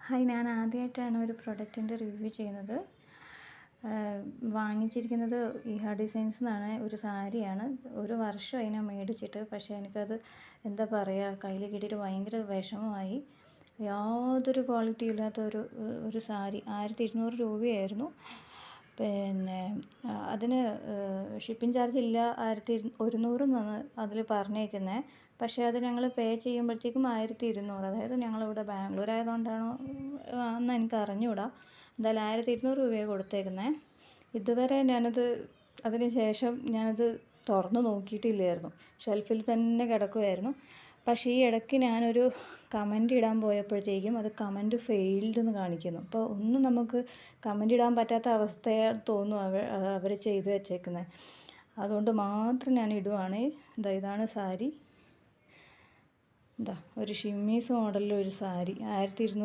Hi, ഞാൻ ആദ്യമായിട്ടാണ് ഒരു പ്രൊഡക്റ്റിൻ്റെ റിവ്യൂ ചെയ്യുന്നത്. വാങ്ങിച്ചിരിക്കുന്നത് ഇഹ ഡിസൈൻസ് എന്നാണ്. ഒരു സാരിയാണ്. ഒരു വർഷമായി ഞാൻ മേടിച്ചിട്ട്. പക്ഷേ എനിക്കത് എന്താ പറയുക, കയ്യിൽ കിട്ടിയിട്ട് ഭയങ്കര വിഷമമായി. യാതൊരു ക്വാളിറ്റിയും ഇല്ലാത്ത ഒരു സാരി. 1200 രൂപയായിരുന്നു. പിന്നെ അതിന് ഷിപ്പിംഗ് ചാർജ് ഇല്ല, 1100 എന്നാണ് അതിൽ പറഞ്ഞേക്കുന്നത്. പക്ഷേ അത് ഞങ്ങൾ പേ ചെയ്യുമ്പോഴത്തേക്കും 1200. അതായത് ഞങ്ങളിവിടെ ബാംഗ്ലൂർ ആയതുകൊണ്ടാണോ എന്ന് എനിക്ക് അറിഞ്ഞുകൂടാ. എന്തായാലും 1200 രൂപയാണ് കൊടുത്തേക്കുന്നത്. ഇതുവരെ അതിന് ശേഷം ഞാനത് തുറന്ന് നോക്കിയിട്ടില്ലായിരുന്നു. ഷെൽഫിൽ തന്നെ കിടക്കുമായിരുന്നു. പക്ഷേ ഈ ഇടയ്ക്ക് ഞാനൊരു കമൻറ്റ് ഇടാൻ പോയപ്പോഴത്തേക്കും അത് കമൻറ്റ് ഫെയിൽഡ് എന്ന് കാണിക്കുന്നു. അപ്പോൾ ഒന്നും നമുക്ക് കമൻറ്റ് ഇടാൻ പറ്റാത്ത അവസ്ഥയാണെന്ന് തോന്നുന്നു അവർ ചെയ്തു വെച്ചേക്കുന്നത്. അതുകൊണ്ട് മാത്രം ഞാൻ ഇടുവാണ്. ഇതാണ് സാരി. ഒരു ഷിമ്മീസ് മോഡലിലൊരു സാരി 1200